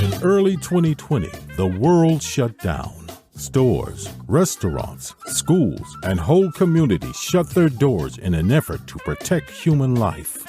In early 2020, the world shut down. Stores, restaurants, schools, and whole communities shut their doors in an effort to protect human life.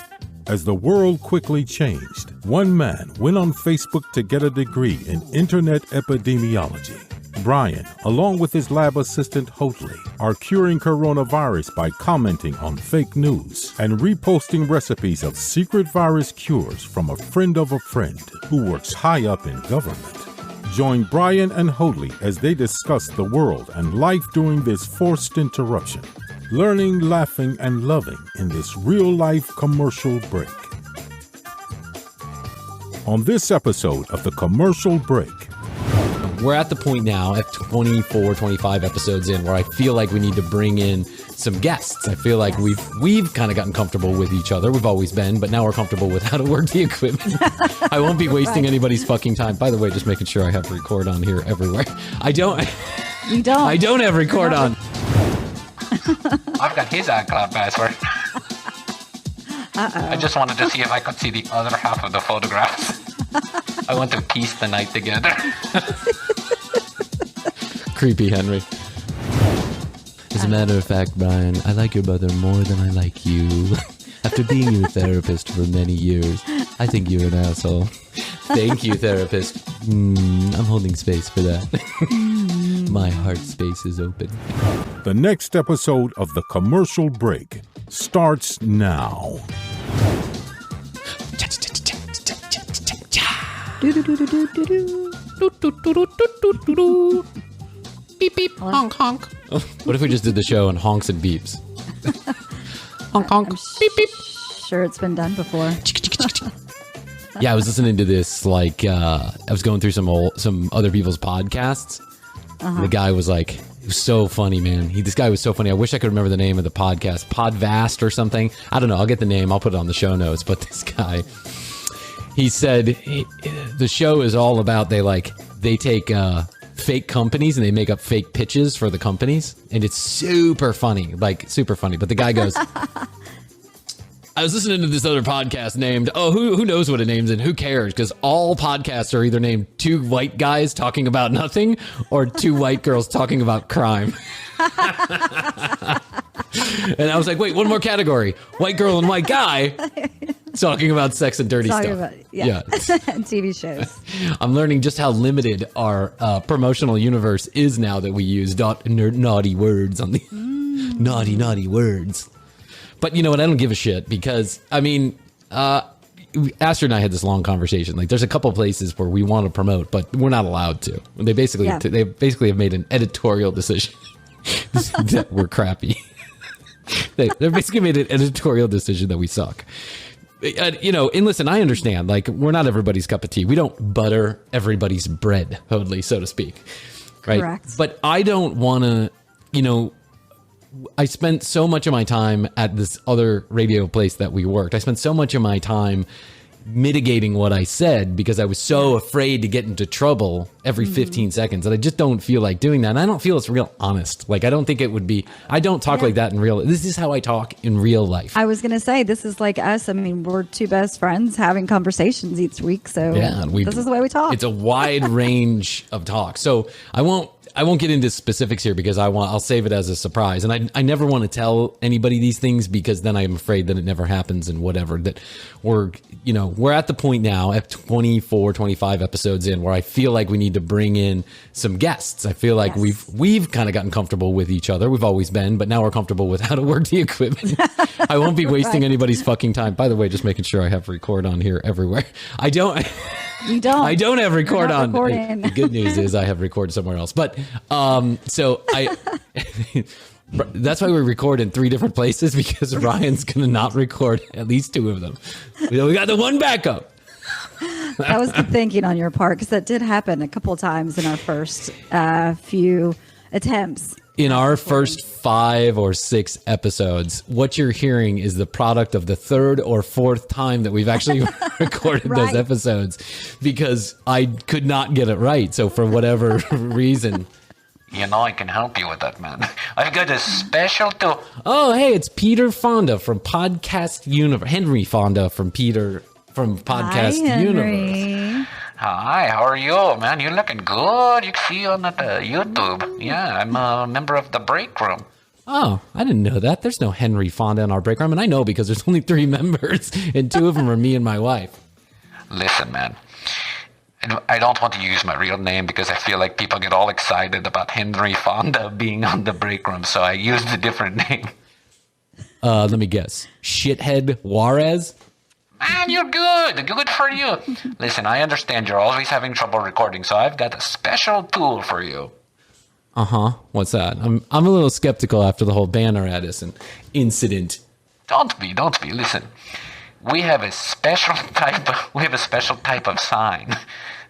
As the world quickly changed, one man went on Facebook to get a degree in internet epidemiology. Bryan, along with his lab assistant Hotley, are curing coronavirus by commenting on fake news and reposting recipes of secret virus cures from a friend of a friend who works high up in government. Join Bryan and Hotley as they discuss the world and life during this forced interruption. Learning, laughing, and loving in this real-life commercial break. On this episode of The Commercial Break. We're at the point now at 24, 25 episodes in where I feel like we need to bring in some guests. I feel like we've kind of gotten comfortable with each other. We've always been, but now we're comfortable with how to work the equipment. I won't be wasting anybody's fucking time. By the way, just making sure I have record on here everywhere. I don't have record on. I've got his iCloud password. I just wanted to see if I could see the other half of the photographs. I want to piece the night together. Creepy Henry. As a matter of fact, Bryan, I like your brother more than I like you. After being your therapist for many years, I think you're an asshole. Thank you, therapist. I'm holding space for that. My heart space is open. The next episode of The Commercial Break starts now. Beep beep, honk honk. What if we just did the show and honks and beeps? Honk honk, beep beep. Sure, it's been done before. Yeah, I was listening to this, like, I was going through some other people's podcasts. And the guy was like, it was so funny, man. This guy was so funny. I wish I could remember the name of the podcast. Podvast or something. I don't know. I'll get the name. I'll put it on the show notes. But this guy, he said the show is all about, they take fake companies and they make up fake pitches for the companies. And it's super funny, like super funny. But the guy goes, I was listening to this other podcast named, who knows what it names and who cares? Because all podcasts are either named two white guys talking about nothing or two white girls talking about crime. And I was like, wait, one more category. White girl and white guy talking about sex and dirty stuff. Yeah. And TV shows. I'm learning just how limited our promotional universe is now that we use naughty words on the naughty words. But you know what? I don't give a shit because, I mean, Astrid and I had this long conversation. Like, there's a couple places where we want to promote, but we're not allowed to. They basically have made an editorial decision that we're crappy. They basically made an editorial decision that we suck. And listen, I understand. Like, we're not everybody's cup of tea. We don't butter everybody's bread, totally, so to speak. Right? Correct. But I don't want to, I spent so much of my time at this other radio place that we worked. I spent so much of my time mitigating what I said because I was so afraid to get into trouble every 15 seconds that I just don't feel like doing that. And I don't feel it's real honest. Like, I don't think it would be, I don't talk like that in real, this is how I talk in real life. I was going to say, this is like us. I mean, we're two best friends having conversations each week. So this is the way we talk. It's a wide range of talk. So I won't get into specifics here because I'll save it as a surprise. And I never want to tell anybody these things because then I'm afraid that it never happens and whatever. That we're at the point now at 24, 25 episodes in where I feel like we need to bring in some guests. I feel like we've kind of gotten comfortable with each other. We've always been, but now we're comfortable with how to work the equipment. I won't be wasting anybody's fucking time. By the way, just making sure I have record on here everywhere. I don't have record on. The good news is I have record somewhere else. But that's why we record in 3 different places because Ryan's going to not record at least 2 of them. We got the one backup. That was good thinking on your part because that did happen a couple of times in our first few attempts. In our first 5 or 6 episodes, what you're hearing is the product of the 3rd or 4th time that we've actually recorded those episodes because I could not get it right. So for whatever reason, You know, I can help you with that, man. I've got a special tool. Oh, hey, it's Peter Fonda from Podcast Universe. Henry Fonda from Podcast Hi, Universe. Henry. Hi, how are you, man? You're looking good. You can see you on the YouTube. Yeah, I'm a member of the break room. Oh, I didn't know that. There's no Henry Fonda in our break room, and I know because there's only 3 members, and 2 of them are me and my wife. Listen, man. I don't want to use my real name because I feel like people get all excited about Henry Fonda being on the break room, so I used a different name. Let me guess. Shithead Juarez? Man, you're good. Good for you. Listen, I understand you're always having trouble recording, so I've got a special tool for you. Uh-huh. What's that? I'm a little skeptical after the whole Banner Addison incident. Don't be. Listen, we have a special type of sign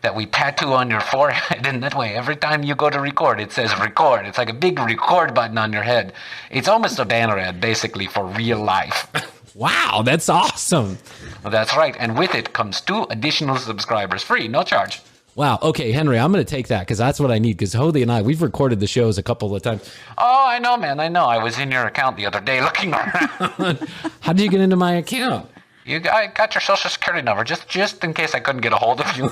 that we tattoo on your forehead, and that way every time you go to record, it says record. It's like a big record button on your head. It's almost a banner ad, basically, for real life. Wow, that's awesome. Well, that's right, and with it comes 2 additional subscribers, free, no charge. Wow. Okay, Henry, I'm going to take that because that's what I need. Because Hody and I, we've recorded the shows a couple of times. Oh, I know, man. I know. I was in your account the other day looking around. How did you get into my account? I got your social security number just in case I couldn't get a hold of you.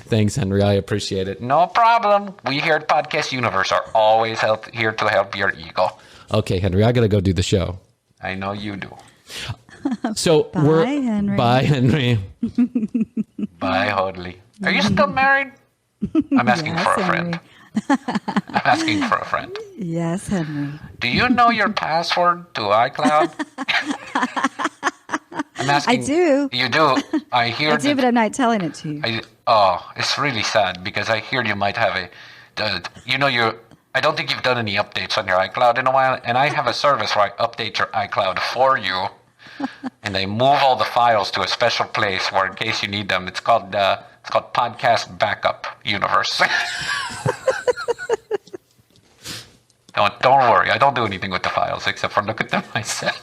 Thanks, Henry. I appreciate it. No problem. We here at Podcast Universe are always here to help your ego. Okay, Henry, I got to go do the show. I know you do. So Bye, Henry. Bye, Henry. Bye, Hoadley. Are you still married? I'm asking Yes, for a Henry. friend. I'm asking for a friend. Yes, Henry. Do you know your password to iCloud? I'm asking. I do. You do. I hear. I do, but I'm not telling it to you. It's really sad because I hear you might have I don't think you've done any updates on your iCloud in a while, and I have a service where I update your iCloud for you, and they move all the files to a special place where, in case you need them, it's called Podcast Backup Universe. Don't worry, I don't do anything with the files except for look at them myself.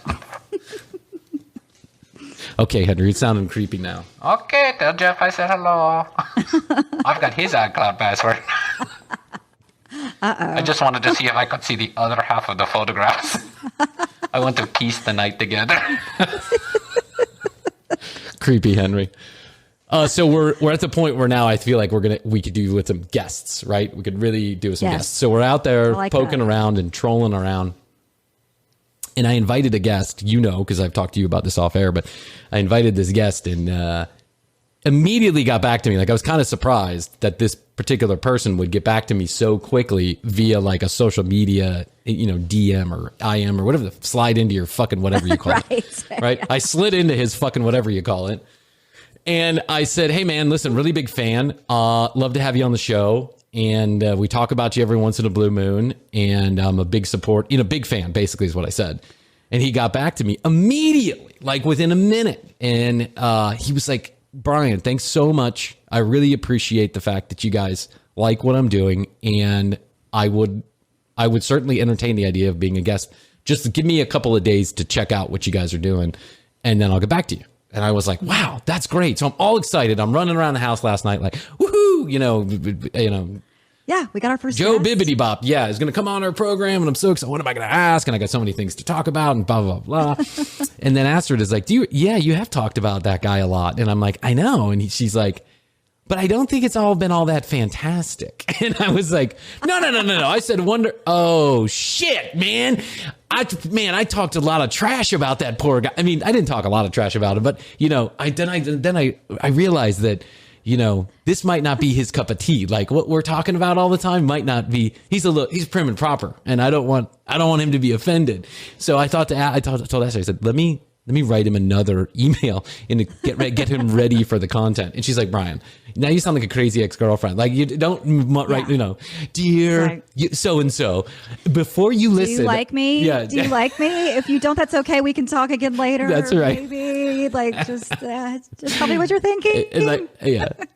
Okay, Henry, it's sounding creepy now. Okay, tell Jeff I said hello. I've got his iCloud password. I just wanted to see if I could see the other half of the photographs. I want to piece the night together. Creepy, Henry. So we're at the point where now I feel like we could do with some guests, right? We could really do with some guests. So we're out there poking around and trolling around. And I invited a guest, because I've talked to you about this off air, but I invited this guest and immediately got back to me. Like, I was kind of surprised that this particular person would get back to me so quickly via like a social media, DM or IM or whatever, slide into your fucking whatever you call it. Right. I slid into his fucking whatever you call it. And I said, hey, man, listen, really big fan. Love to have you on the show. And we talk about you every once in a blue moon. And I'm a big big fan, basically, is what I said. And he got back to me immediately, like within a minute. And he was like, Bryan, thanks so much. I really appreciate the fact that you guys like what I'm doing. And I would certainly entertain the idea of being a guest. Just give me a couple of days to check out what you guys are doing. And then I'll get back to you. And I was like, wow, that's great. So I'm all excited. I'm running around the house last night like, woohoo, Yeah, we got our first Joe guest. Bibbidi Bop. Yeah, is going to come on our program. And I'm so excited. What am I going to ask? And I got so many things to talk about and blah, blah, blah, blah. And then Astrid is like, you have talked about that guy a lot. And I'm like, I know. And she's like, but I don't think it's all been all that fantastic. And I was like, no. I said, oh shit, man. I talked a lot of trash about that poor guy. I mean, I didn't talk a lot of trash about him, but I realized that, this might not be his cup of tea. Like what we're talking about all the time might not be, he's prim and proper, and I don't want him to be offended. So I told Esther, I said, let me write him another email and to get him ready for the content. And she's like, Bryan, now you sound like a crazy ex-girlfriend. Like you don't write, dear so-and-so, before you listen. Do you like me? Yeah. Do you like me? If you don't, that's okay. We can talk again later. That's right. Maybe just tell me what you're thinking.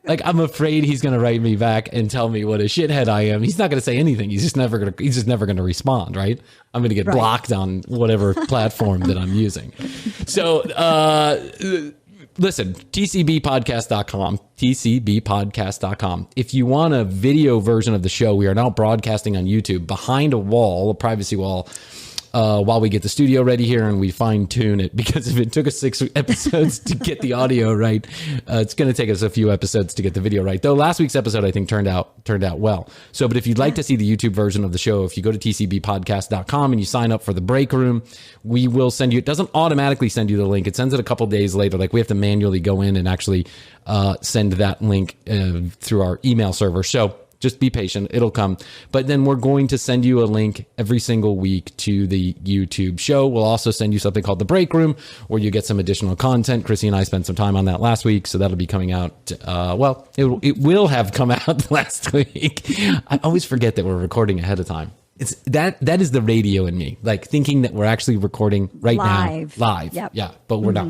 Like I'm afraid he's going to write me back and tell me what a shithead I am. He's not going to say anything. He's just never going to respond. Right. I'm going to get blocked on whatever platform that I'm using. So, listen, tcbpodcast.com. If you want a video version of the show, we are now broadcasting on YouTube behind a wall, a privacy wall, while we get the studio ready here and we fine tune it, because if it took us 6 episodes to get the audio right, it's going to take us a few episodes to get the video right. Though last week's episode, I think, turned out well. So, but if you'd like to see the YouTube version of the show, if you go to tcbpodcast.com and you sign up for the break room, we will send you, it doesn't automatically send you the link. It sends it a couple days later. Like we have to manually go in and actually send that link through our email server. So just be patient. It'll come. But then we're going to send you a link every single week to the YouTube show. We'll also send you something called the break room, where you get some additional content. Krissy and I spent some time on that last week, so that'll be coming out. It will have come out last week. I always forget that we're recording ahead of time. It's that is the radio in me, like thinking that we're actually recording now. Live. Yep. Yeah, but we're not.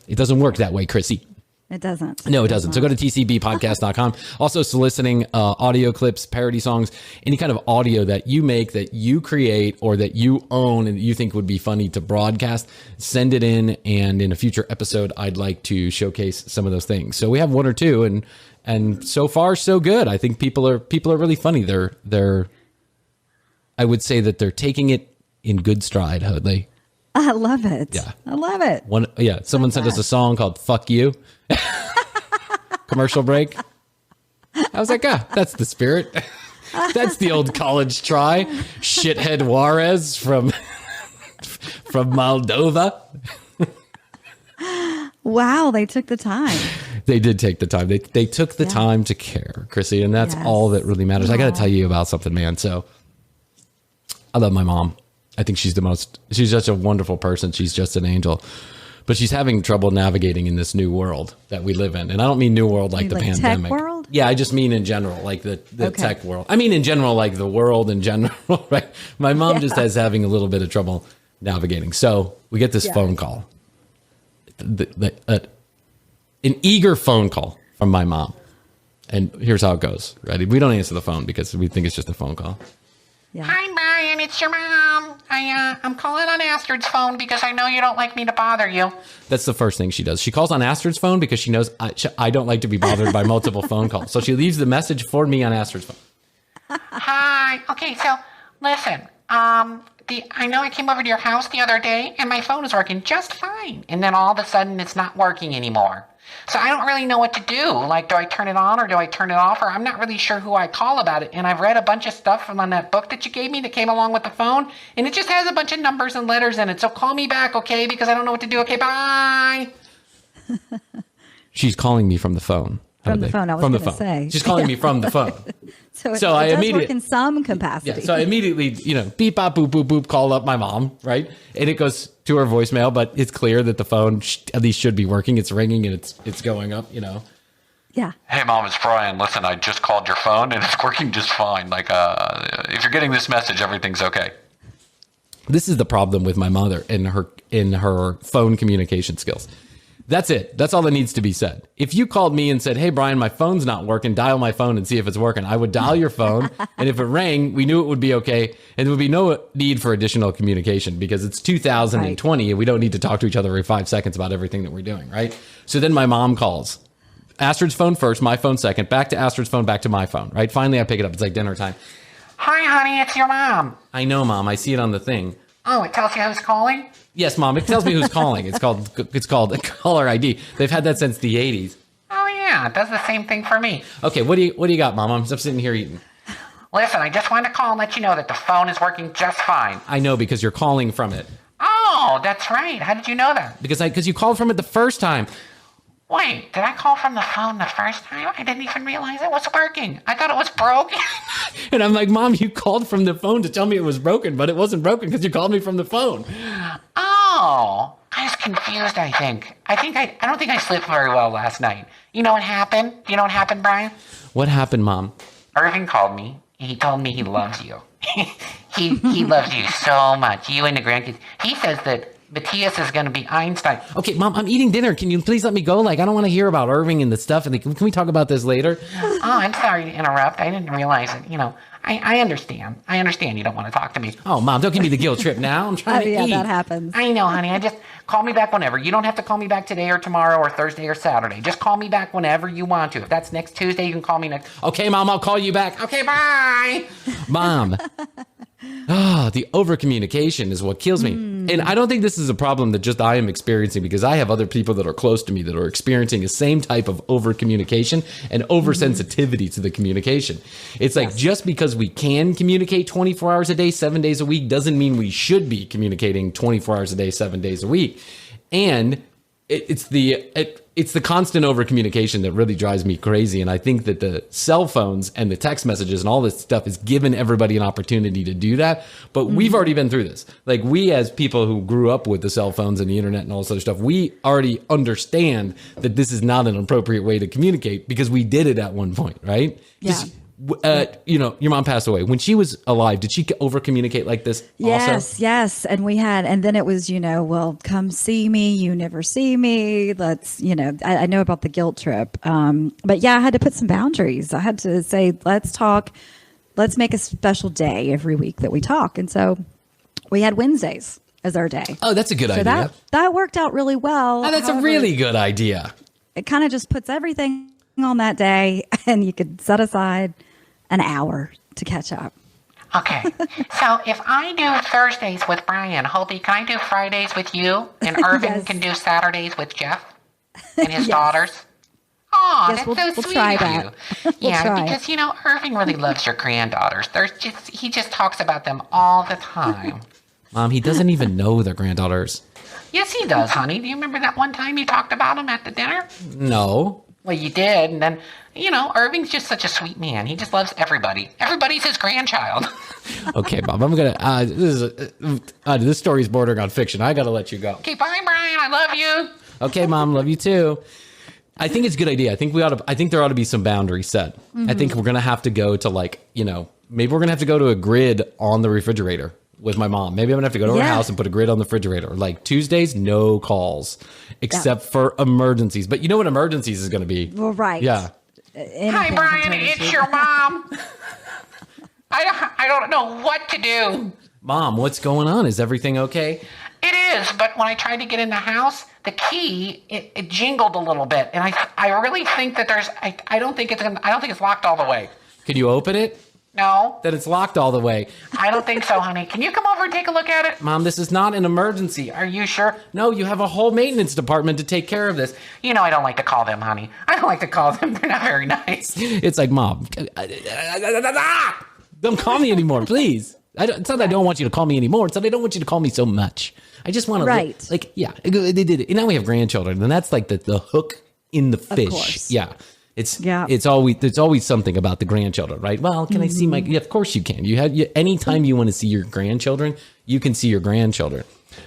It doesn't work that way, Krissy. It doesn't. No, it doesn't. So go to tcbpodcast.com. Also soliciting audio clips, parody songs, any kind of audio that you make, that you create, or that you own and that you think would be funny to broadcast. Send it in, and in a future episode, I'd like to showcase some of those things. So we have one or two, and so far so good. I think people are really funny. They're I would say that they're taking it in good stride, Hoadley. I love it. Yeah. I love it. Someone sent us a song called Fuck You. Commercial break. I was like, that's the spirit. That's the old college try. Shithead Juarez from Moldova. Wow, they took the time. They did take the time. They took the time to care, Krissy, and that's all that really matters. I got to tell you about something, man. So I love my mom. I think she's such a wonderful person. She's just an angel. But she's having trouble navigating in this new world that we live in. And I don't mean new world like the pandemic. Tech world? Yeah, I just mean in general, like the tech world. I mean in general, like the world in general, right? My mom just has having a little bit of trouble navigating. So we get this phone call. An eager phone call from my mom. And here's how it goes. Ready? We don't answer the phone because we think it's just a phone call. Yeah. Hi, Bryan. It's your mom. I'm calling on Astrid's phone because I know you don't like me to bother you. That's the first thing she does. She calls on Astrid's phone because she knows I don't like to be bothered by multiple phone calls. So she leaves the message for me on Astrid's phone. Hi. Okay, so listen. I know I came over to your house the other day and my phone was working just fine. And then all of a sudden it's not working anymore. So I don't really know what to do. Like, do I turn it on or do I turn it off? Or I'm not really sure who I call about it. And I've read a bunch of stuff from on that book that you gave me that came along with the phone. And it just has a bunch of numbers and letters in it. So call me back, okay? Because I don't know what to do. Okay, bye. She's calling me from the phone. From the phone, I was going to say. She's calling me from the phone. So I immediately work in some capacity. Yeah, so I immediately, beep, bop, boop, boop, boop, call up my mom, right? And it goes to her voicemail, but it's clear that the phone at least should be working. It's ringing and it's going up, Yeah. Hey, Mom, it's Bryan. Listen, I just called your phone and it's working just fine. Like, if you're getting this message, everything's okay. This is the problem with my mother and her phone communication skills. That's it. That's all that needs to be said. If you called me and said, hey, Bryan, my phone's not working, dial my phone and see if it's working, I would dial your phone. And if it rang, we knew it would be okay. And there would be no need for additional communication because it's 2020 and we don't need to talk to each other every 5 seconds about everything that we're doing, right? So then my mom calls. Astrid's phone first, my phone second, back to Astrid's phone, back to my phone, right? Finally, I pick it up. It's like dinner time. Hi, honey, it's your mom. I know, Mom. I see it on the thing. Oh, it tells you who's calling? Yes, Mom. It tells me who's calling. It's called a caller ID. They've had that since the 80s. Oh, yeah. It does the same thing for me. Okay, what do you got, Mom? I'm sitting here eating. Listen, I just wanted to call and let you know that the phone is working just fine. I know because you're calling from it. Oh, that's right. How did you know that? Because you called from it the first time. Wait, did I call from the phone the first time? I didn't even realize it was working. I thought it was broken. And I'm like, Mom, you called from the phone to tell me it was broken, but it wasn't broken because you called me from the phone. Oh, I was confused, I think. I don't think I slept very well last night. You know what happened? You know what happened, Bryan? What happened, Mom? Irving called me. He told me he loves you. he loves you so much. You and the grandkids. He says that Matthias is going to be Einstein. Okay, Mom, I'm eating dinner. Can you please let me go? Like, I don't want to hear about Irving and the stuff. And can we talk about this later? Oh, I'm sorry to interrupt. I didn't realize it. I understand. I understand you don't want to talk to me. Oh, Mom, don't give me the guilt trip now. I'm trying to Yeah, eat. that happens. I know, honey. I just call me back whenever. You don't have to call me back today or tomorrow or Thursday or Saturday. Just call me back whenever you want to. If that's next Tuesday, you can call me next. Okay, Mom, I'll call you back. Okay, bye. Mom. The over-communication is what kills me. And I don't think this is a problem that just I am experiencing, because I have other people that are close to me that are experiencing the same type of over-communication and oversensitivity to the communication. It's like, just because we can communicate 24 hours a day, 7 days a week, doesn't mean we should be communicating 24 hours a day, 7 days a week. And it's the constant over communication that really drives me crazy. And I think that the cell phones and the text messages and all this stuff has given everybody an opportunity to do that. But we've already been through this. Like, we, as people who grew up with the cell phones and the internet and all this other stuff, we already understand that this is not an appropriate way to communicate, because we did it at one point, right? Yeah. Your mom passed away. When she was alive, did she over communicate like this also? Yes. And then it was, well, come see me. You never see me. Let's, I know about the guilt trip. But yeah, I had to put some boundaries. I had to say, let's talk. Let's make a special day every week that we talk. And so we had Wednesdays as our day. Oh, that's a good idea. That worked out really well. Oh, that's a really good idea. It kind of just puts everything on that day, and you could set aside an hour to catch up. Okay, so if I do Thursdays with Bryan, Hobie, can I do Fridays with you? And Irvin Yes. can do Saturdays with Jeff and his daughters? Oh, Yes, that's so we'll sweet try of that. you. We'll Yeah, try because, Irvin really loves your granddaughters. He just talks about them all the time. Mom, he doesn't even know their granddaughters. Yes, he does, honey. Do you remember that one time you talked about them at the dinner? No. Well, you did, and then, Irving's just such a sweet man. He just loves everybody. Everybody's his grandchild. Okay, Bob, I'm going to, this story's bordering on fiction. I got to let you go. Okay, bye, Bryan. I love you. Okay, Mom, love you too. I think it's a good idea. I think there ought to be some boundaries set. I think we're going to have to go to maybe we're going to have to go to a grid on the refrigerator with my mom. Maybe I'm going to have to go to her house and put a grid on the refrigerator. Like, Tuesdays, no calls except for emergencies. But you know what emergencies is going to be? Well, right. Yeah. Hi, Bryan. It's your mom. I don't know what to do. Mom, what's going on? Is everything okay? It is, but when I tried to get in the house, the key it jingled a little bit, and I really think that I don't think it's locked all the way. Can you open it? No. That it's locked all the way. I don't think so, honey. Can you come over and take a look at it? Mom, this is not an emergency. Are you sure? No, you have a whole maintenance department to take care of this. I don't like to call them, honey. I don't like to call them. They're not very nice. It's like, Mom, don't call me anymore, please. It's not that I don't want you to call me anymore. It's that I don't want you to call me so much. I just want to, they did it. And now we have grandchildren, and that's like the hook in the fish. Of course. Yeah. It's always something about the grandchildren, right? Well, can I see my? Yeah, of course you can. Anytime you want to see your grandchildren, you can see your grandchildren.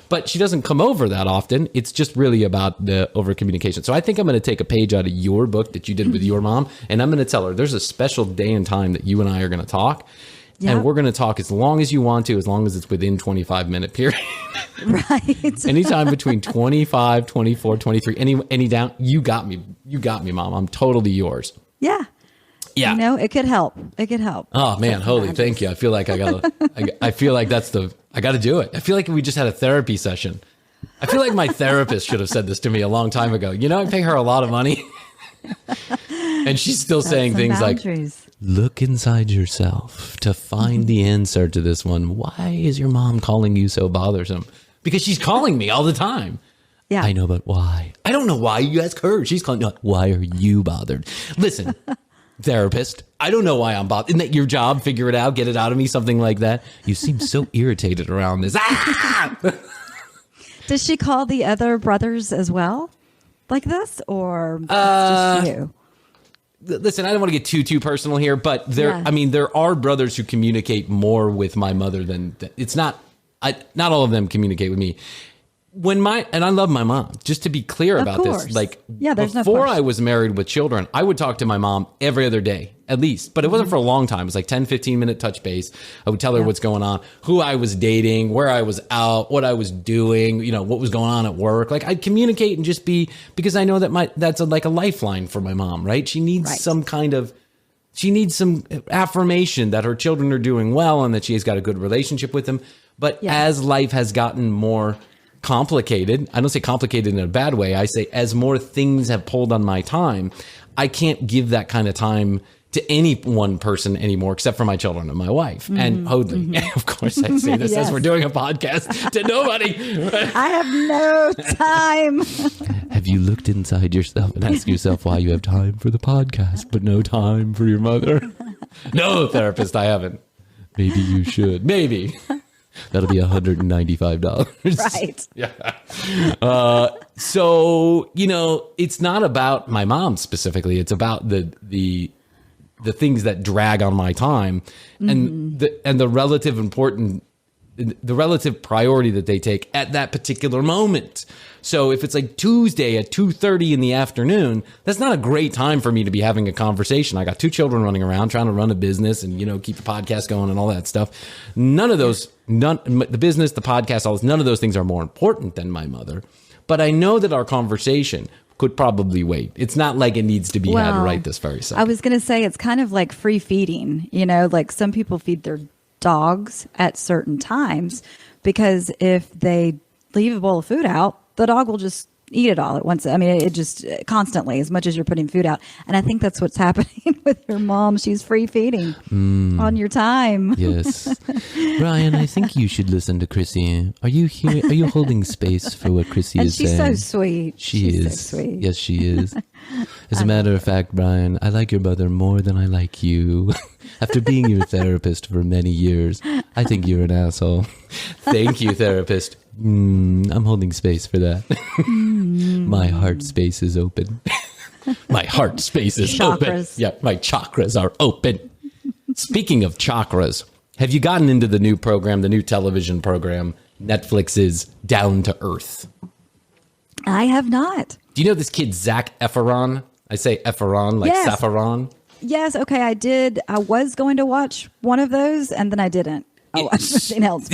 But she doesn't come over that often. It's just really about the over communication. So I think I'm going to take a page out of your book that you did with your mom, and I'm going to tell her there's a special day and time that you and I are going to talk. Yep. And we're going to talk as long as you want to, as long as it's within 25-minute period. Right. Anytime between 25, 24, 23, any down, you got me. You got me, Mom. I'm totally yours. Yeah. Yeah. It could help. It could help. Oh man, holy, thank you. I feel like I got to do it. I feel like we just had a therapy session. I feel like my therapist should have said this to me a long time ago. I pay her a lot of money. And she's still saying things boundaries. like, look inside yourself to find the answer to this one. Why is your mom calling you so bothersome? Because she's calling me all the time. Yeah. I know, but why? I don't know why. You ask her. She's calling me. Why are you bothered? Listen, therapist, I don't know why I'm bothered. Isn't that your job? Figure it out. Get it out of me. Something like that. You seem so irritated around this. Ah! Does she call the other brothers as well like this, or just you? Listen, I don't want to get too personal here, but there are brothers who communicate more with my mother than it's not. Not all of them communicate with me. And I love my mom. Just to be clear about this, before I was married with children, I would talk to my mom every other day, at least. But it wasn't for a long time. It was like 10, 15-minute touch base. I would tell her what's going on, who I was dating, where I was out, what I was doing, what was going on at work. Like, I'd communicate and just be, because I know that that's like a lifeline for my mom, right? She needs some kind of She needs some affirmation that her children are doing well and that she has got a good relationship with them. But as life has gotten more complicated, I don't say complicated in a bad way. I say as more things have pulled on my time, I can't give that kind of time to any one person anymore, except for my children and my wife and Hoadley. Of course, I say this as we're doing a podcast to nobody. I have no time. Have you looked inside yourself and asked yourself why you have time for the podcast, but no time for your mother? No, therapist, I haven't. Maybe you should. Maybe. That'll be $195. Right. Yeah. So, you know, it's not about my mom specifically. It's about the things that drag on my time and the relative the relative priority that they take at that particular moment. So if it's like Tuesday at 2:30 in the afternoon, that's not a great time for me to be having a conversation. I got 2 children running around trying to run a business and, you know, keep the podcast going and all that stuff. None of those, the business, the podcast, all this, none of those things are more important than my mother. But I know that our conversation could probably wait. It's not like it needs to be had right this very second. I was going to say it's kind of like free feeding. You know, like some people feed their dogs at certain times because if they leave a bowl of food out, the dog will just eat it all at once. I mean, it just constantly, as much as you're putting food out. And I think that's what's happening with your mom. She's free feeding on your time. Yes. Bryan, I think you should listen to Krissy. Are you here? Are you holding space for what Krissy is saying? She's so sweet. She's so sweet. Yes, she is. As a matter of fact, Bryan, I like your mother more than I like you. After being your therapist for many years, I think you're an asshole. Thank you, therapist. I'm holding space for that. My heart space is open. My heart space is open. Yeah, my chakras are open. Speaking of chakras, have you gotten into the new program, the new television program, Netflix's Down to Earth? I have not. Do you know this kid, Zac Efron? I say Efron, like saffron. Yes, okay, I did. I was going to watch one of those, and then I didn't. I watched something else,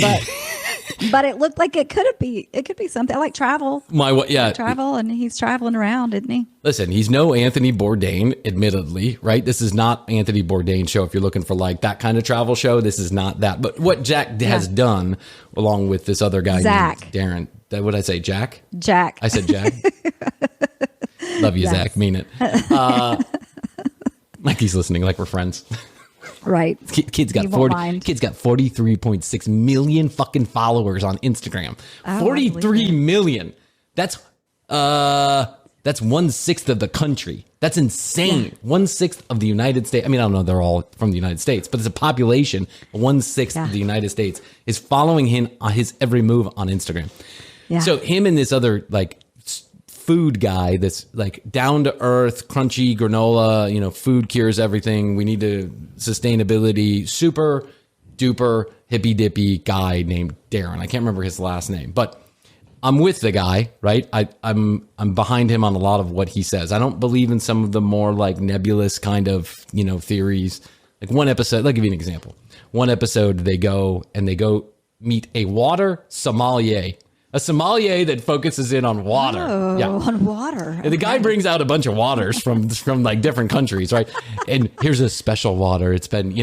but it looked like it could be something. I like travel. Travel, and he's traveling around, isn't he? Listen, he's no Anthony Bourdain, admittedly, right? This is not Anthony Bourdain's show. If you're looking for like that kind of travel show, this is not that. But what Jack has done, along with this other guy Zach. named Darren, what did I say, Jack? Jack. I said Jack. Love you, Zach. Mean it. Like he's listening, like we're friends. Right. Kid's got 43.6 million fucking followers on Instagram. 43 million. That's 1/6 of the country. That's insane. 1/6 of the United States. I mean, I don't know, they're all from the United States, but it's a population. 1/6 of the United States is following him on his every move on Instagram. Yeah. So him and this other like food guy that's like down to earth, crunchy granola, you know, food cures everything. We need to sustainability, super duper hippy dippy guy named Darren. I can't remember his last name, but I'm with the guy, right? I'm behind him on a lot of what he says. I don't believe in some of the more like nebulous kind of, you know, theories. Like one episode, I'll give you an example. One episode, they go meet a water sommelier. A sommelier that focuses in on water. Oh, on water. Okay. And the guy brings out a bunch of waters from like different countries, right? And here's a special water. It's been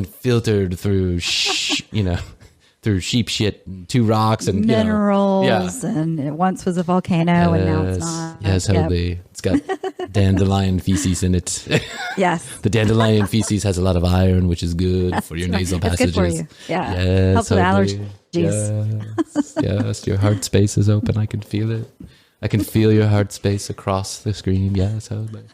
filtered through, through sheep shit and 2 rocks and minerals. And it once was a volcano and now it's not. Yes, totally. It's got dandelion feces in it. Yes. The dandelion feces has a lot of iron, which is good for your nasal passages. It's good for you. Yeah. Yes, helps with allergies. Yes, your heart space is open. I can feel it. I can feel your heart space across the screen. Yes, totally.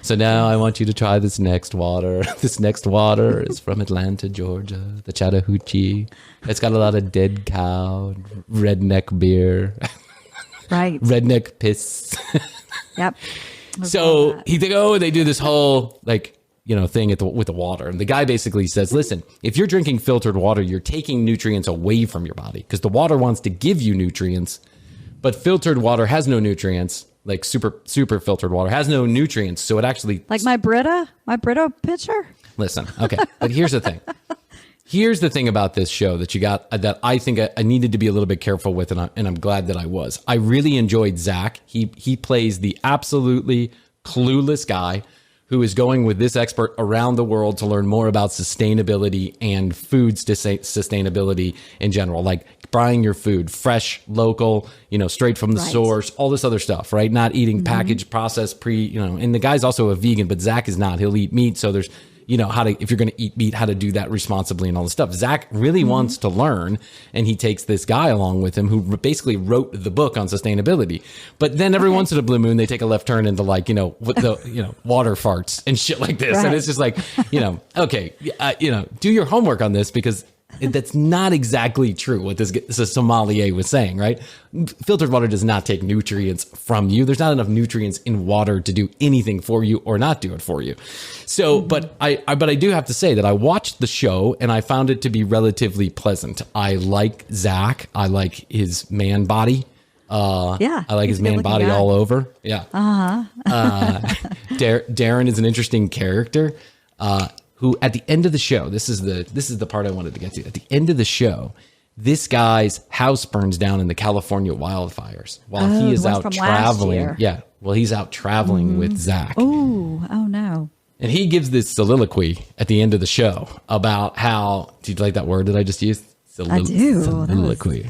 So now I want you to try this next water. This next water is from Atlanta, Georgia, the Chattahoochee. It's got a lot of dead cow, redneck beer. Right. Redneck piss. Yep. So they go and they do this whole like, you know, thing with the water. And the guy basically says, listen, if you're drinking filtered water, you're taking nutrients away from your body because the water wants to give you nutrients, but filtered water has no nutrients. Like super filtered water has no nutrients. So it actually like my Brita pitcher. Listen. Okay. But here's the thing. Here's the thing about this show that you got that I think I needed to be a little bit careful with. And I'm glad that I was. I really enjoyed Zach. He plays the absolutely clueless guy who is going with this expert around the world to learn more about sustainability and foods to sustainability in general, like buying your food fresh, local, straight from the source, all this other stuff, right? Not eating packaged, processed, and the guy's also a vegan, but Zac is not. He'll eat meat. So there's, if you're going to eat meat, how to do that responsibly and all this stuff. Zac really wants to learn, and he takes this guy along with him who basically wrote the book on sustainability. But then every once in a blue moon, they take a left turn into like, water farts and shit like this. Right. And it's just like, okay, do your homework on this, because that's not exactly true what this sommelier was saying, right? Filtered water does not take nutrients from you. There's not enough nutrients in water to do anything for you or not do it for you. So, but I do have to say that I watched the show and I found it to be relatively pleasant. I like Zac. I like his man body. I like his man body all over. Yeah. Darren is an interesting character. Who at the end of the show, this is the part I wanted to get to. At the end of the show, this guy's house burns down in the California wildfires while he is out traveling. Yeah, well, he's out traveling with Zac. Oh no. And he gives this soliloquy at the end of the show about how, do you like that word that I just used? I do. Soliloquy.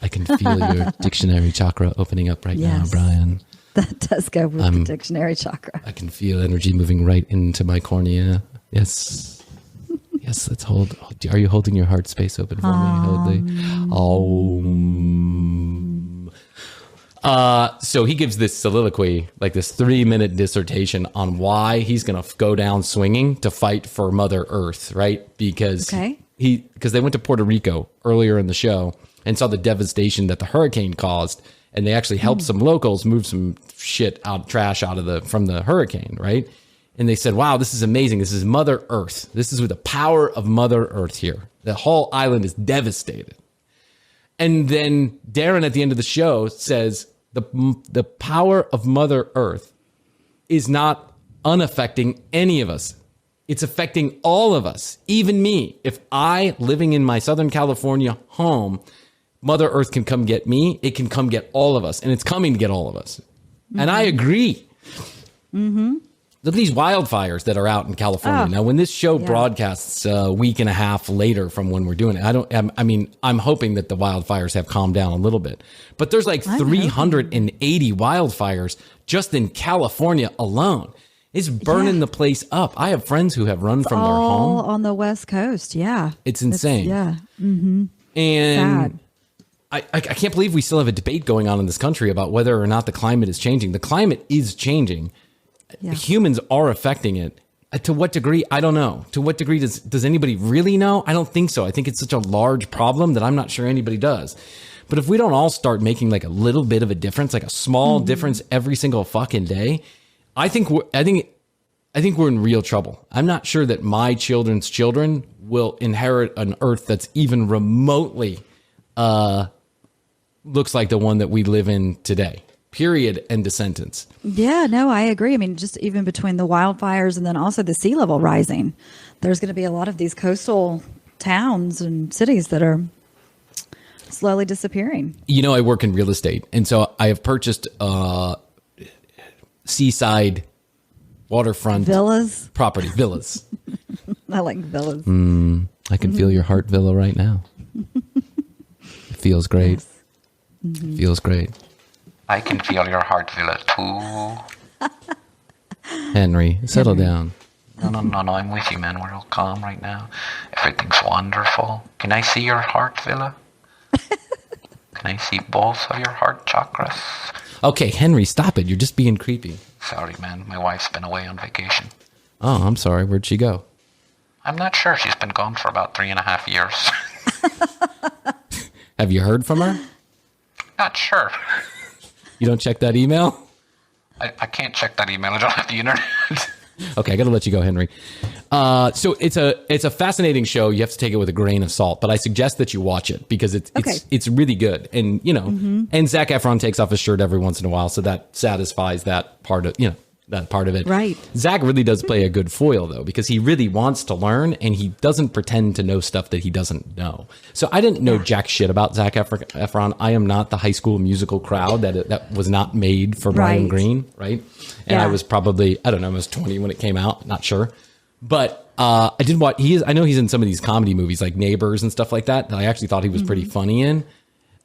I can feel your dictionary chakra opening up right now, Bryan. That does go with the dictionary chakra. I can feel energy moving right into my cornea. Yes. Yes, let's hold. Are you holding your heart space open for me? So he gives this soliloquy, like this 3-minute dissertation on why he's going to go down swinging to fight for Mother Earth, right? Because they went to Puerto Rico earlier in the show and saw the devastation that the hurricane caused. And they actually helped some locals move some trash from the hurricane, right? And they said, wow, this is amazing. This is Mother Earth. This is with the power of Mother Earth here. The whole island is devastated. And then Darren at the end of the show says the power of Mother Earth is not unaffecting any of us. It's affecting all of us, even me. If I, living in my Southern California home, Mother Earth can come get me. It can come get all of us, and it's coming to get all of us. And I agree. Look at these wildfires that are out in California. Now, when this show broadcasts a week and a half later from when we're doing it, I'm hoping that the wildfires have calmed down a little bit. But there's like 380 wildfires just in California alone. It's burning the place up. I have friends who have run from their home. On the West Coast, It's insane. And sad. I can't believe we still have a debate going on in this country about whether or not the climate is changing. The climate is changing. Yeah. Humans are affecting it. To what degree? I don't know. To what degree does anybody really know? I don't think so. I think it's such a large problem that I'm not sure anybody does. But if we don't all start making like a little bit of a difference, like a small difference every single fucking day, I think we're in real trouble. I'm not sure that my children's children will inherit an earth that's even remotely looks like the one that we live in today. Period. End of sentence. Yeah, no, I agree. I mean, just even between the wildfires and then also the sea level rising, there's going to be a lot of these coastal towns and cities that are slowly disappearing. I work in real estate, and so I have purchased seaside waterfront villas. I like villas. I can feel your heart villa right now. It feels great. Yes. It feels great. I can feel your heart villa too. Henry, settle down. No, I'm with you, man. We're all calm right now. Everything's wonderful. Can I see your heart villa? Can I see both of your heart chakras? Okay, Henry, stop it. You're just being creepy. Sorry, man. My wife's been away on vacation. Oh, I'm sorry. Where'd she go? I'm not sure. She's been gone for about 3.5 years. Have you heard from her? Not sure. You don't check that email? I can't check that email. I don't have the internet. Okay, I got to let you go, Henry. So it's a fascinating show. You have to take it with a grain of salt, but I suggest that you watch it because it's really good. And and Zac Efron takes off his shirt every once in a while, so that satisfies that part of that part of it. Right. Zac really does play a good foil, though, because he really wants to learn and he doesn't pretend to know stuff that he doesn't know. So I didn't know jack shit about Zac Efron. I am not the High School Musical crowd that was not made for Brian Green, right? And I was probably, I don't know, I was 20 when it came out, not sure. But I did watch, I know he's in some of these comedy movies like Neighbors and stuff like that I actually thought he was pretty funny in.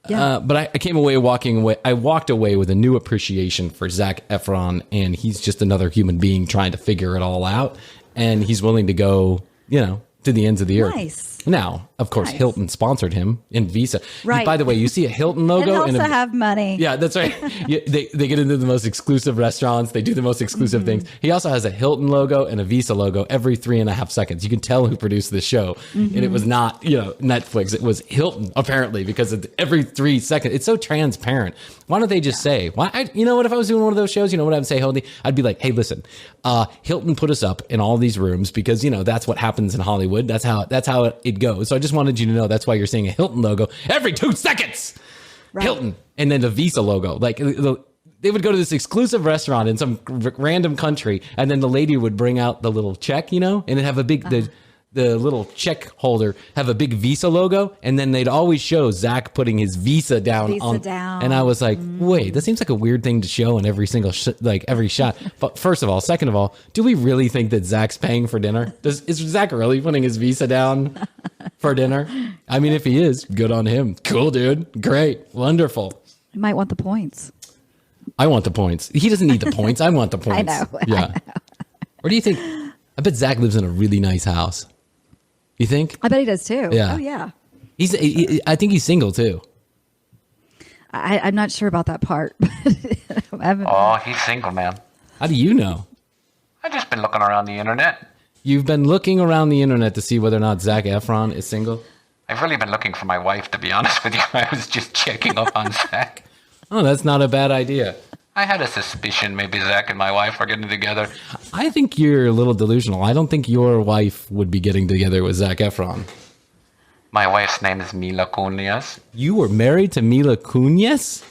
Yeah. But I came away I walked away with a new appreciation for Zac Efron, and he's just another human being trying to figure it all out. And he's willing to go, to the ends of the earth. Nice. Now, of course, Hilton sponsored him in Visa. Right. By the way, you see a Hilton logo. And also have money. Yeah, that's right. They get into the most exclusive restaurants. They do the most exclusive things. He also has a Hilton logo and a Visa logo every 3.5 seconds. You can tell who produced this show. And it was not, Netflix. It was Hilton, apparently, because every 3 seconds. It's so transparent. Why don't they just say, you know what, if I was doing one of those shows, you know what I would say, Hilton? I'd be like, hey, listen, Hilton put us up in all these rooms because, that's what happens in Hollywood. That's how it goes. So I just wanted you to know that's why you're seeing a Hilton logo every 2 seconds. Right. Hilton. And then the Visa logo. Like they would go to this exclusive restaurant in some random country, and then the lady would bring out the little check, and it'd have a big the little check holder have a big Visa logo, and then they'd always show Zac putting his Visa down. And I was like, wait, that seems like a weird thing to show in every single every shot. But first of all, second of all, do we really think that Zac's paying for dinner? Is Zac really putting his Visa down for dinner? I mean, if he is, good on him. Cool, dude. Great. Wonderful. You might want the points. I want the points. He doesn't need the points. I want the points. I know. Yeah. Where do you think? I bet Zac lives in a really nice house. You think? I bet he does too. Yeah. Oh yeah. I think he's single too. I'm not sure about that part. He's single, man. How do you know? I've just been looking around the internet. You've been looking around the internet to see whether or not Zac Efron is single? I've really been looking for my wife, to be honest with you. I was just checking up on Zac. Oh, that's not a bad idea. I had a suspicion maybe Zac and my wife are getting together. I think you're a little delusional. I don't think your wife would be getting together with Zac Efron. My wife's name is Mila Kunis. You were married to Mila Kunis?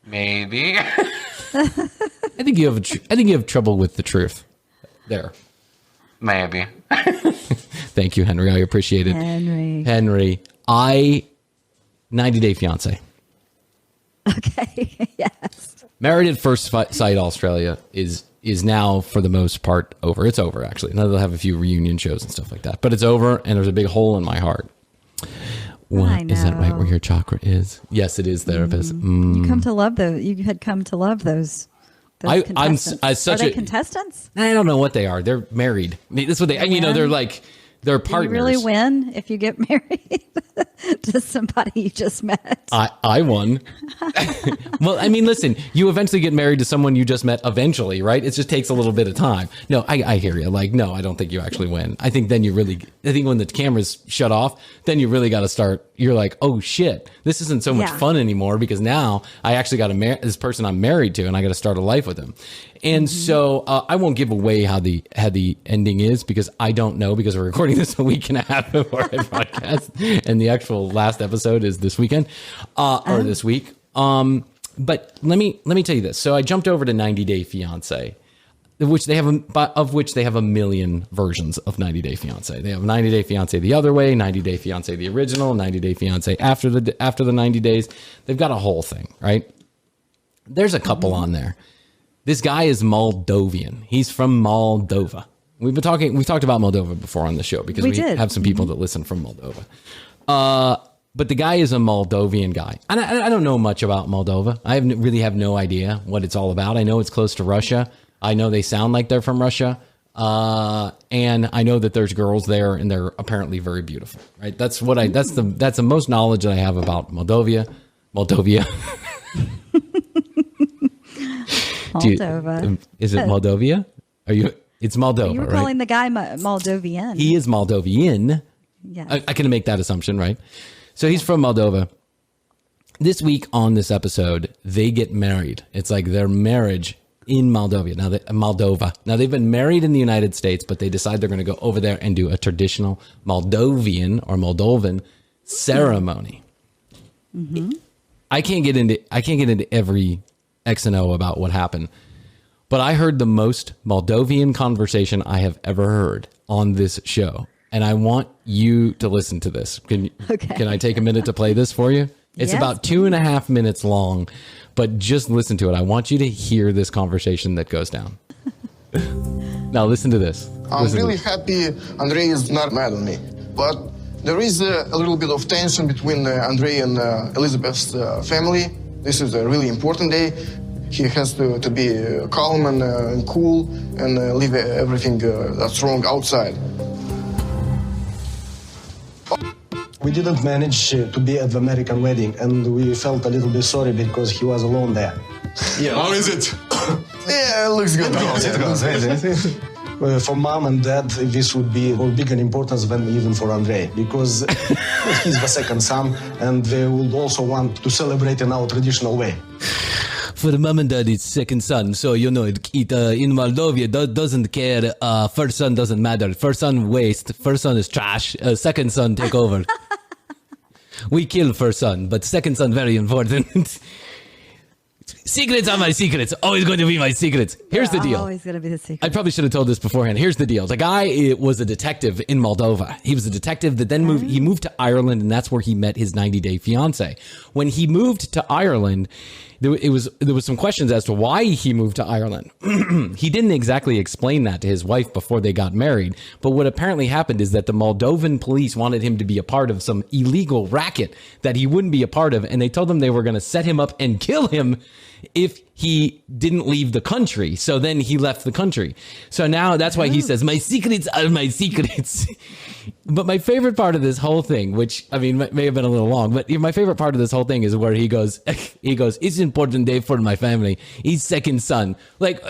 Maybe. I think you have trouble with the truth. There. Maybe. Thank you, Henry. I appreciate it. Henry. 90 Day Fiancé. Okay. Yes. Married at First Sight Australia is now for the most part over. It's over, actually. Now they'll have a few reunion shows and stuff like that, but it's over, and there's a big hole in my heart. What is that right where your chakra is? Yes, it is, therapist. You come to love those. You had come to love those. I'm such are they contestants? I don't know what they are. They're married. I mean, that's what they. They're like. They're partners. Do you really win if you get married to somebody you just met? I won. Well, I mean, listen, you eventually get married to someone you just met eventually, right? It just takes a little bit of time. No, I hear you. Like, no, I don't think you actually win. I think when the cameras shut off, then you really got to start. You're like, oh shit, this isn't so much fun anymore because now I actually got this person I'm married to and I got to start a life with him. And so I won't give away how the ending is because I don't know, because we're recording this a week and a half before our podcast, and the actual last episode is this weekend or this week. But let me tell you this. So I jumped over to 90 Day Fiancé, of which they have a million versions of 90 Day Fiancé. They have 90 Day Fiancé the other way, 90 Day Fiancé the original, 90 Day Fiancé after the 90 days. They've got a whole thing, right? There's a couple on there. This guy is Moldovan. He's from Moldova. We've talked about Moldova before on the show because we have some people that listen from Moldova. But the guy is a Moldovan guy. I don't know much about Moldova. I really have no idea what it's all about. I know it's close to Russia. I know they sound like they're from Russia. And I know that there's girls there and they're apparently very beautiful, right? That's the most knowledge that I have about Moldova. Moldova. Is it Moldova? It's Moldova, you were calling the guy Moldovan. He is Moldovan. Yes. I can make that assumption, right? So he's from Moldova. This week on this episode, they get married. It's like their marriage in Moldova. Now they've been married in the United States, but they decide they're going to go over there and do a traditional Moldovan ceremony. Mm-hmm. I can't get into every X and O about what happened. But I heard the most Moldovan conversation I have ever heard on this show. And I want you to listen to this. Can I take a minute to play this for you? It's about 2.5 minutes long, but just listen to it. I want you to hear this conversation that goes down. Now listen to this. I'm really happy Andrei is not mad at me. But there is a little bit of tension between Andrei and Elizabeth's family. This is a really important day. He has to be calm and cool and leave everything that's wrong outside. We didn't manage to be at the American wedding, and we felt a little bit sorry because he was alone there. Yeah. How is it? Yeah, it looks good. For mom and dad, this would be of bigger importance than even for Andrei, because he's the second son, and they would also want to celebrate in our traditional way. For the mom and dad, it's second son. So, in Moldova, doesn't care. First son doesn't matter. First son waste. First son is trash. Second son take over. We kill first son, but second son very important. Secrets are my secrets. Always going to be my secrets. Here's the deal. Always going to be the secret. I probably should have told this beforehand. Here's the deal. The guy was a detective in Moldova. He was a detective that then moved. He moved to Ireland, and that's where he met his 90-day fiance. When he moved to Ireland, there was some questions as to why he moved to Ireland. He didn't exactly explain that to his wife before they got married. But what apparently happened is that the Moldovan police wanted him to be a part of some illegal racket that he wouldn't be a part of, and they told him they were going to set him up and kill him if he didn't leave the country. So then he left the country. So now that's why he says, my secrets are my secrets. But my favorite part of this whole thing, which, I mean, may have been a little long, but my favorite part of this whole thing is where he goes, it's an important day for my family. He's second son. Like,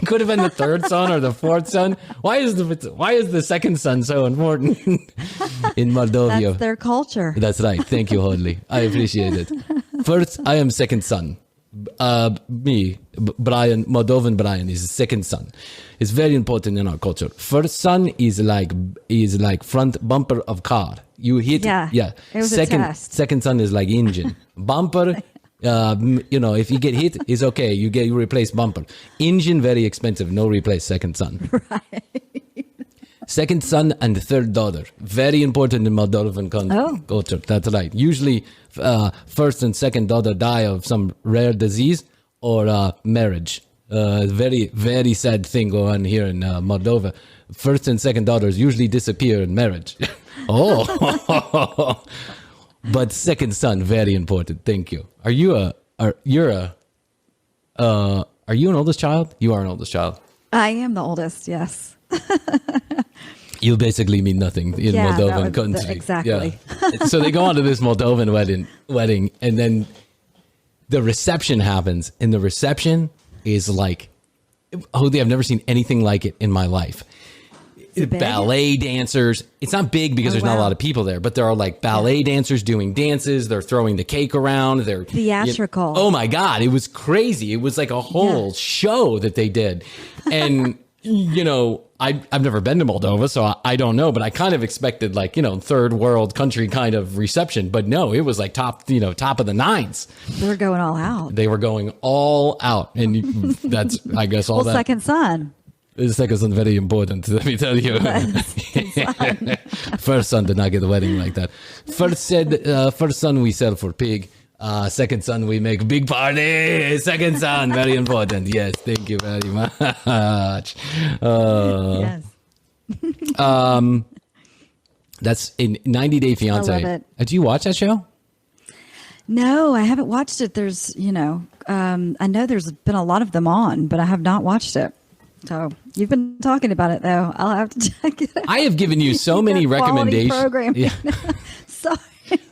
could have been the third son or the fourth son. Why is the second son so important in Moldova? That's their culture. That's right. Thank you, Hodley. I appreciate it. First, I am second son. Bryan, Moldovan Bryan is the second son. It's very important in our culture. First son is like front bumper of car. You hit, It was a test. Second son is like engine. Bumper, if you get hit, it's okay. You replace bumper. Engine very expensive. No replace second son. Right. Second son and third daughter. Very important in Moldovan culture. That's right. Usually, first and second daughter die of some rare disease or marriage. Very, very sad thing going on here in Moldova. First and second daughters usually disappear in marriage. But second son, very important. Thank you. Are you an oldest child? You are an oldest child. I am the oldest, yes. You basically mean nothing in Moldovan country. Exactly. Yeah. So they go on to this Moldovan wedding, and then the reception happens, and the reception is like, I've never seen anything like it in my life. Ballet dancers. It's not big because there's not a lot of people there, but there are like ballet dancers doing dances. They're throwing the cake around. They're theatrical. Oh my God. It was crazy. It was like a whole show that they did. And, I've never been to Moldova, so I don't know, but I kind of expected third world country kind of reception, but no, it was like top of the nines. They were going all out. They were going all out. And that's, I guess, all that. Second son. The second son very important, let me tell you. First son did not get the wedding like that. First son we sell for pig. Second son we make big party. Second son very important. Yes, thank you very much. Yes. That's in 90 Day Fiance. I love it. Did you watch that show? No, I haven't watched it. There's, I know there's been a lot of them on, but I have not watched it. So you've been talking about it, though. I'll have to check it out. I have given you so many recommendations. Programming. Yeah. Sorry.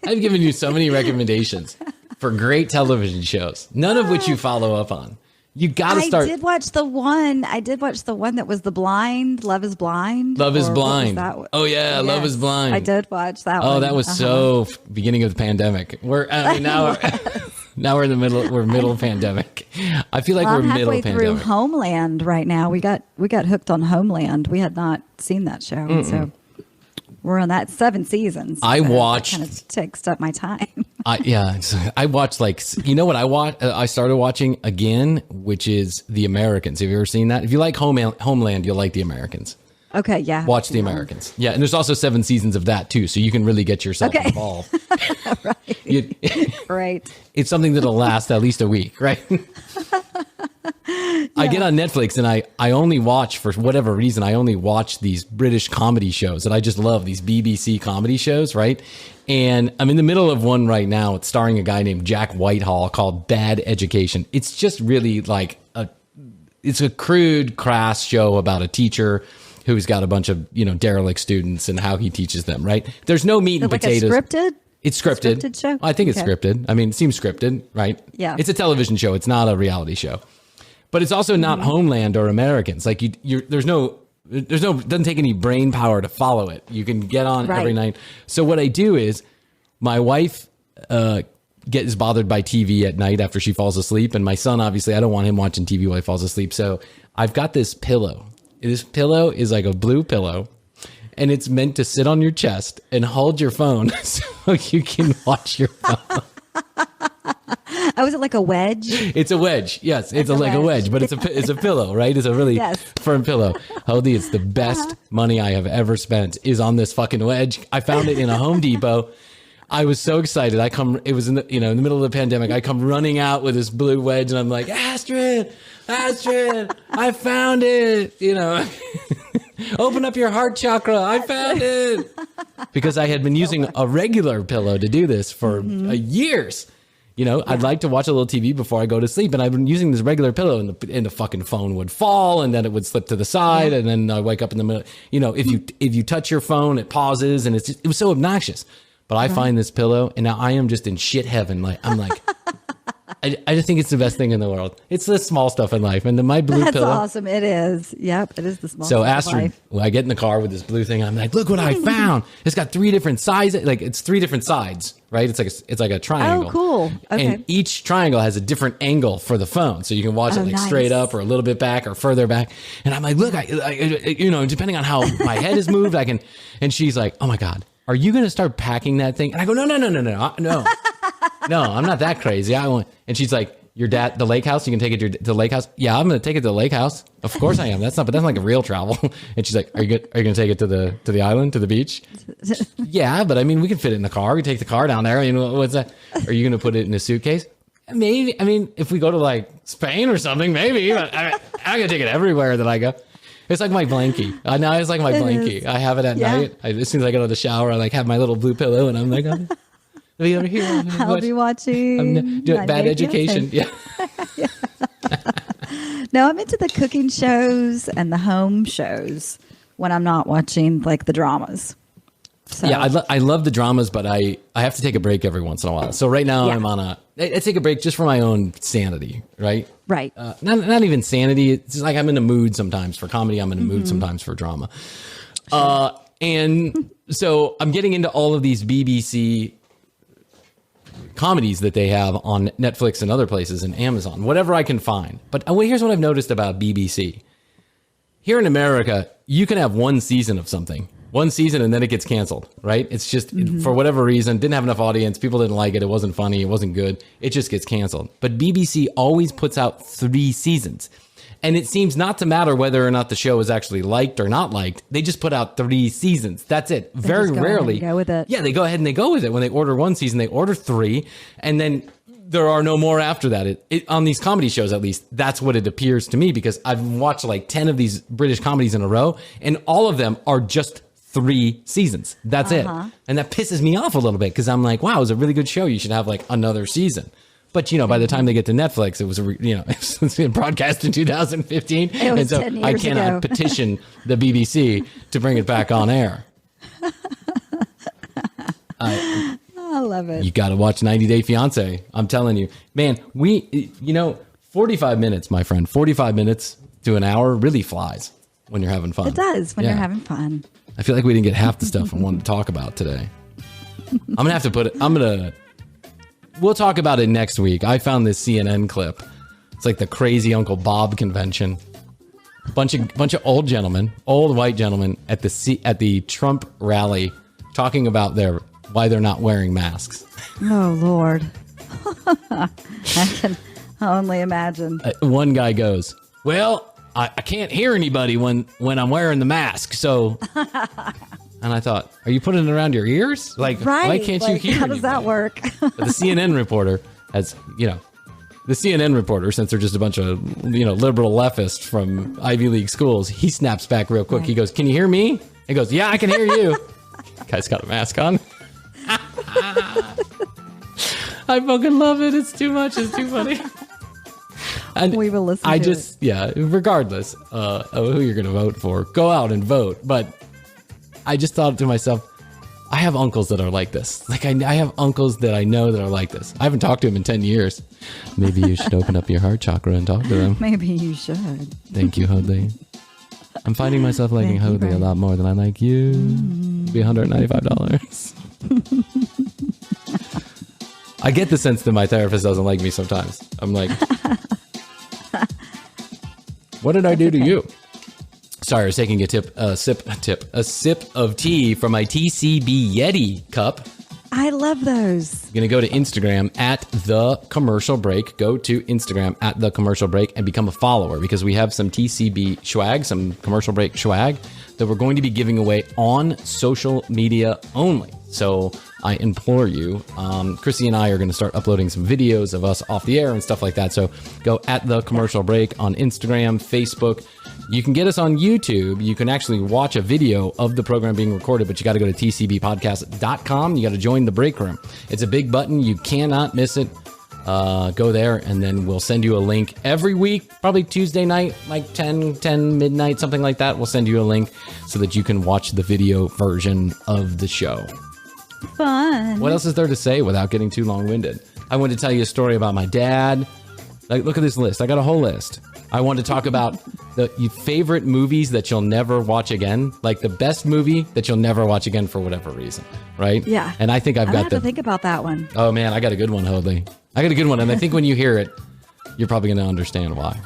I've given you so many recommendations for great television shows, none of which you follow up on. You got to start. I did watch the one that was the blind. Love is Blind. Love is Blind. Oh yeah, yes, Love is Blind. I did watch that one. Oh, that was so beginning of the pandemic. Now we're in the middle. We're middle pandemic. I feel like we're middle halfway pandemic. through Homeland right now. We got hooked on Homeland. We had not seen that show, so we're on that 7 seasons. I watched. Kind of takes up my time. I watched like, you know what I watched? I started watching again, which is The Americans. Have you ever seen that? If you like Homeland, you'll like The Americans. Okay, yeah. Watch The Americans. Yeah, and there's also 7 seasons of that too, so you can really get yourself involved. Right. Right. It's something that'll last at least a week, right? I get on Netflix and I only watch, for whatever reason, I only watch these British comedy shows that I just love, these BBC comedy shows, right? And I'm in the middle of one right now. It's starring a guy named Jack Whitehall called Bad Education. It's just really like it's a crude, crass show about a teacher who's got a bunch of, derelict students and how he teaches them, right? There's no meat and potatoes. Scripted? It's scripted. Scripted show? I think it's scripted. I mean, it seems scripted, right? Yeah. It's a television show. It's not a reality show. But it's also not Homeland or Americans. Like there's no doesn't take any brain power to follow it. You can get on every night. So what I do is my wife is bothered by TV at night after she falls asleep. And my son, obviously, I don't want him watching TV while he falls asleep. So I've got this pillow. This pillow is like a blue pillow. And it's meant to sit on your chest and hold your phone so you can watch your phone. Oh, is it like a wedge? It's a wedge. Yes, it's like a wedge, but it's a pillow, right? It's a really firm pillow. Hody, it's the best money I have ever spent is on this fucking wedge. I found it in a Home Depot. I was so excited. It was in the middle of the pandemic. I come running out with this blue wedge and I'm like, Astrid, I found it. Open up your heart chakra. I found it. Because I had been using a regular pillow to do this for years. I'd like to watch a little TV before I go to sleep, and I've been using this regular pillow, and the fucking phone would fall, and then it would slip to the side, and then I wake up in the middle. If you touch your phone, it pauses, and it was so obnoxious. But I find this pillow, and now I am just in shit heaven. I just think it's the best thing in the world. It's the small stuff in life, and then my blue pillow. That's awesome. It is. Yep, it is the small stuff in life. When I get in the car with this blue thing, I'm like, look what I found. It's got 3 different sizes. Like it's 3 different sides, right? It's like a triangle. Oh, cool. Okay. And each triangle has a different angle for the phone, so you can watch it straight up or a little bit back or further back. And I'm like, look, depending on how my head is moved, I can. And she's like, oh my God, are you going to start packing that thing? And I go, no, I'm not that crazy. And she's like, the lake house, you can take it to the lake house. Yeah, I'm going to take it to the lake house. Of course I am. That's like a real travel. And she's like, are you going to take it to the island, to the beach? Yeah, but I mean, we can fit it in the car. We take the car down there. What's that? Are you going to put it in a suitcase? Maybe. I mean, if we go to like Spain or something, maybe. But I'm going to take it everywhere that I go. It's like my blankie. Now it's like my blankie. I have it at night. As soon as I get out of the shower, I have my little blue pillow, and I'm like, I'll be over here. I'll be watching. Bad Education. Yeah. No, I'm into the cooking shows and the home shows when I'm not watching like the dramas. So. Yeah, I love the dramas, but I have to take a break every once in a while. So right now I take a break just for my own sanity, right? Right. Not even sanity. It's just like I'm in a mood sometimes for comedy. I'm in a mood sometimes for drama. And so I'm getting into all of these BBC comedies that they have on Netflix and other places and Amazon, whatever I can find. But here's what I've noticed about BBC. Here in America, you can have one season of something. One season and then it gets canceled, right? It's just, for whatever reason, didn't have enough audience. People didn't like it. It wasn't funny. It wasn't good. It just gets canceled. But BBC always puts out 3 seasons. And it seems not to matter whether or not the show is actually liked or not liked. They just put out 3 seasons. That's it. Very rarely. Go with it. Yeah, they go ahead and they go with it. When they order 1 season, they order 3. And then there are no more after that. On these comedy shows, at least, that's what it appears to me, because I've watched like 10 of these British comedies in a row, and all of them are just 3 seasons. That's it. And that pisses me off a little bit, because I'm like, wow, it was a really good show. You should have like another season. But, by the time they get to Netflix, it was, it was broadcast in 2015. And so I cannot petition the BBC to bring it back on air. I love it. You got to watch 90 Day Fiance. I'm telling you, man, 45 minutes, my friend, 45 minutes to an hour really flies when you're having fun. It does when you're having fun. I feel like we didn't get half the stuff I wanted to talk about today. I'm going to have to put it, we'll talk about it next week. I found this CNN clip. It's like the crazy Uncle Bob convention. bunch of old white gentlemen at the Trump rally talking about why they're not wearing masks. Oh, Lord. I can only imagine. One guy goes, well, I can't hear anybody when I'm wearing the mask. So, and I thought, are you putting it around your ears? Like, right. Why can't you hear How does that work? But the CNN reporter has, the CNN reporter, since they're just a bunch of, liberal leftists from Ivy League schools, he snaps back real quick. Right. He goes, can you hear me? He goes, yeah, I can hear you. Guy's got a mask on. I fucking love it. It's too much. It's too funny. And we will listen to it. Regardless of who you're going to vote for, go out and vote. But I just thought to myself, I have uncles that are like this. Like, I have uncles that I know that are like this. I haven't talked to them in 10 years. Maybe you should open up your heart chakra and talk to them. Maybe you should. Thank you, Hodley. I'm finding myself liking Hodley a lot more than I like you. It'll be $195. I get the sense that my therapist doesn't like me sometimes. I'm like, what did I do to you? Sorry, I was taking a sip of tea from my TCB Yeti cup. I love those. You're going to go to Instagram at The Commercial Break. Go to Instagram at The Commercial Break and become a follower, because we have some TCB swag, some Commercial Break swag that we're going to be giving away on social media only. So I implore you, Krissy and I are going to start uploading some videos of us off the air and stuff like that. So go at The Commercial Break on Instagram, Facebook. You can get us on YouTube. You can actually watch a video of the program being recorded, but you got to go to tcbpodcast.com. You got to join the break room. It's a big button. You cannot miss it. Go there, and then we'll send you a link every week, probably Tuesday night, like 10 midnight, something like that. We'll send you a link so that you can watch the video version of the show. Fun. What else is there to say without getting too long-winded? I want to tell you a story about my dad. Like, look at this list. I got a whole list. I want to talk about your favorite movies that you'll never watch again. Like the best movie that you'll never watch again for whatever reason, right? Yeah. And I think I've got to think about that one. Oh, man, I got a good one, Hodley. I got a good one, and I think when you hear it, you're probably going to understand why.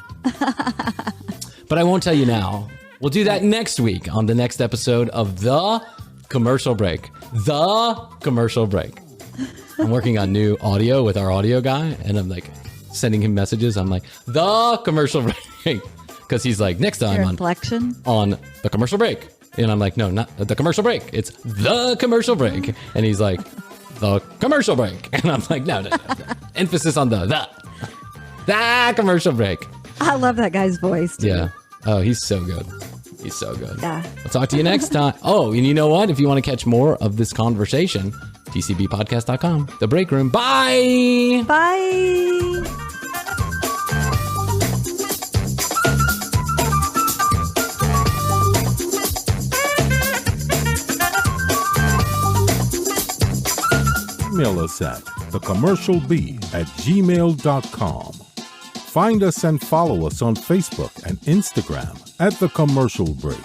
But I won't tell you now. We'll do that next week on the next episode of The Commercial Break. The Commercial Break. I'm working on new audio with our audio guy, and I'm like sending him messages. I'm like, The Commercial Break. Because he's like, next time on The Commercial Break. And I'm like, no, not The Commercial Break. It's The Commercial Break. And he's like, The Commercial Break. And I'm like, no. Emphasis on the Commercial Break. I love that guy's voice, too. Yeah. Oh, he's so good. He's so good. Yeah. I'll talk to you next time. Oh, and you know what? If you want to catch more of this conversation, tcbpodcast.com. The break room. Bye. Bye. Email us at thecommercialb@gmail.com. Find us and follow us on Facebook and Instagram at The Commercial Break.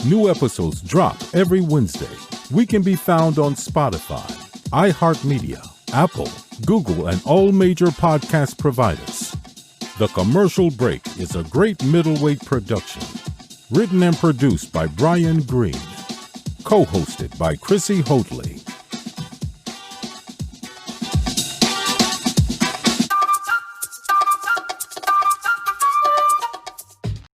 New episodes drop every Wednesday. We can be found on Spotify, iHeartMedia, Apple, Google, and all major podcast providers. The Commercial Break is a great middleweight production. Written and produced by Bryan Green. Co-hosted by Krissy Hodley.